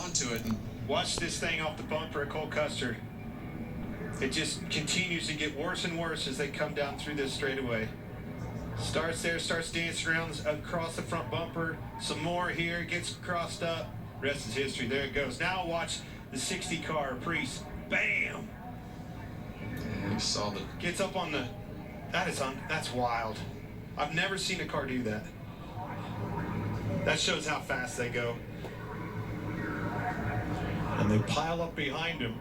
onto it. And watch this thing off the bumper at Cole Custer. It just continues to get worse and worse as they come down through this straightaway. Starts there, starts dancing around across the front bumper. Some more here, gets crossed up. Rest is history. There it goes. Now watch the 60 car, Priest. Bam! Yeah, you saw the... Gets up on the... That's wild. I've never seen a car do that. That shows how fast they go. And they pile up behind him.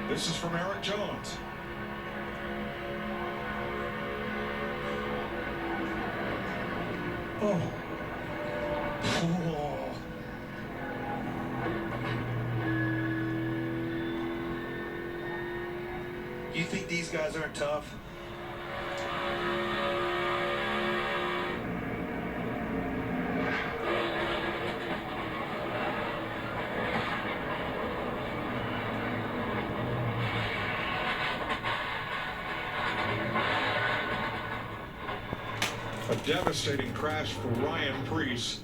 This is from Eric Jones. Oh. Oh. You think these guys aren't tough? A devastating crash for Ryan Priest.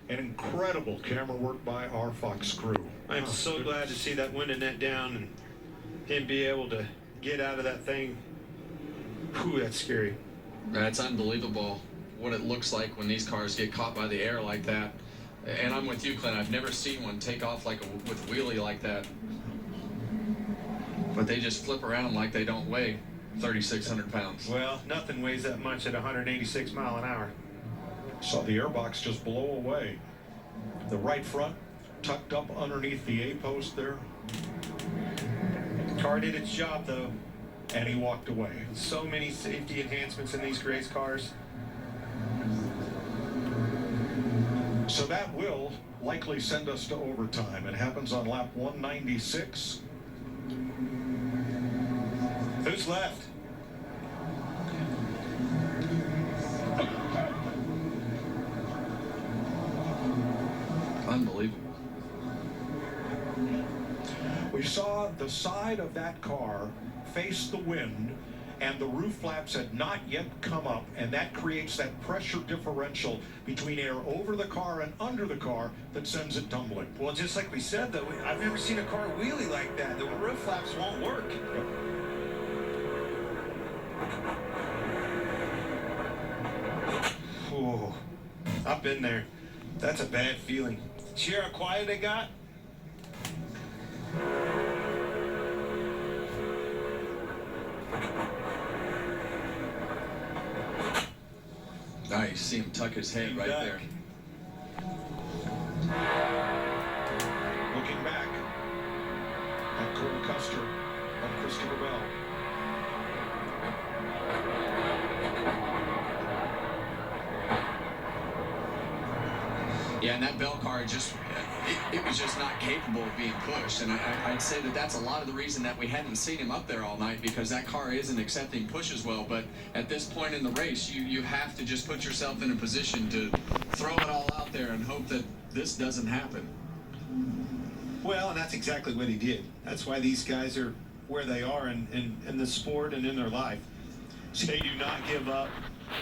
An incredible camera work by our Fox crew. I'm so glad to see that window net down and him be able to get out of that thing. Whew, that's scary. That's unbelievable what it looks like when these cars get caught by the air like that. And I'm with you, Clint. I've never seen one take off with a wheelie like that. But they just flip around like they don't weigh 3,600 pounds. Well, nothing weighs that much at 186 mile an hour. Saw the airbox just blow away. The right front tucked up underneath the A-post there. Car did its job, though. And he walked away. So many safety enhancements in these race cars. So that will likely send us to overtime. It happens on lap 196. Who's left? Unbelievable. We saw the side of that car face the wind, and the roof flaps had not yet come up, and that creates that pressure differential between air over the car and under the car that sends it tumbling. Well, just like we said, though, I've never seen a car wheelie like that. The roof flaps won't work. Oh, I've been there. That's a bad feeling. See how quiet they got? Now you see him tuck his head right there. Looking back at Cole Custer and Christopher Bell. Yeah, and that Bell car just, it was just not capable of being pushed. And I'd say that that's a lot of the reason that we hadn't seen him up there all night, because that car isn't accepting pushes well. But at this point in the race, you have to just put yourself in a position to throw it all out there and hope that this doesn't happen. Well, and that's exactly what he did. That's why these guys are where they are in the sport and in their life. So they do not give up,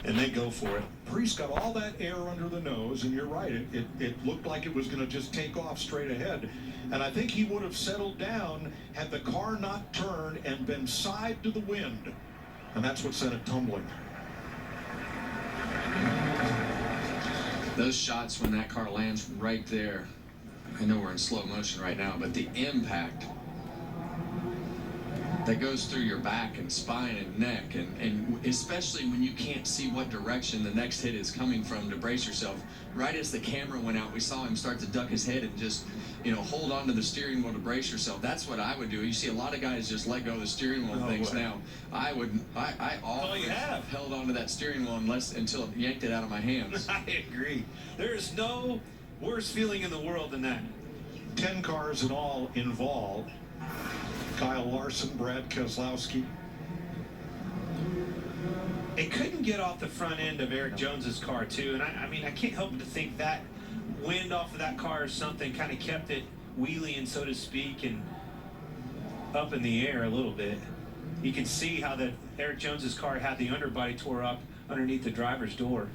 and they go for it. Priest got all that air under the nose, and you're right, it looked like it was going to just take off straight ahead. And I think he would have settled down had the car not turned and been side to the wind. And that's what sent it tumbling. Those shots when that car lands right there, I know we're in slow motion right now, but the impact that goes through your back and spine and neck, and especially when you can't see what direction the next hit is coming from to brace yourself. Right as the camera went out, we saw him start to duck his head and just, hold on to the steering wheel to brace yourself. That's what I would do. You see a lot of guys just let go of the steering wheel things now. I always have held on to that steering wheel until it yanked it out of my hands. I agree. There's no worse feeling in the world than that. 10 cars in all involved. Kyle Larson, Brad Keselowski. It couldn't get off the front end of Eric Jones's car too, and I can't help but to think that wind off of that car or something kind of kept it wheeling, so to speak, and up in the air a little bit. You can see how that Eric Jones's car had the underbody tore up underneath the driver's door.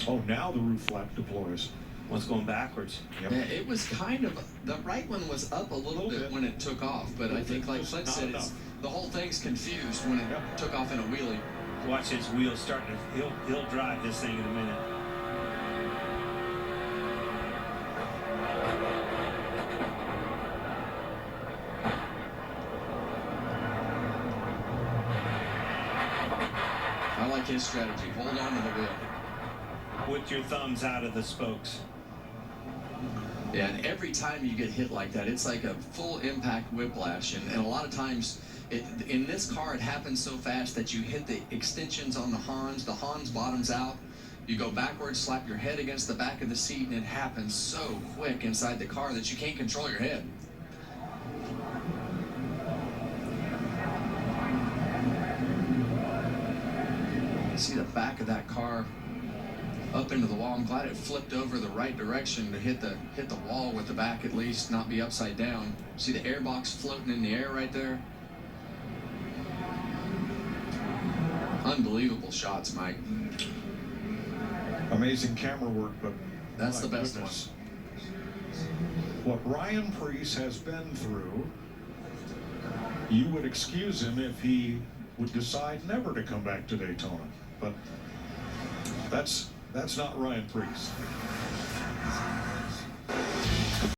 Oh, now the roof flap deploys. What's going backwards? Yep. Yeah, it was kind of, the right one was up a little bit when it took off, but I think, like Flint said, the whole thing's confused when it took off in a wheelie. Watch his wheels starting to, he'll drive this thing in a minute. I like his strategy. Hold on to the wheel. With your thumbs out of the spokes. Yeah, and every time you get hit like that, it's like a full impact whiplash. And a lot of times, in this car, it happens so fast that you hit the extensions on the Hans bottoms out, you go backwards, slap your head against the back of the seat, and it happens so quick inside the car that you can't control your head. See the back of that car up into the wall. I'm glad it flipped over the right direction to hit the wall with the back, at least not be upside down. See the airbox floating in the air right there? Unbelievable shots, Mike. Amazing camera work, but that's the best one. What Ryan Preece has been through, you would excuse him if he would decide never to come back to Daytona, but that's not Ryan Preece.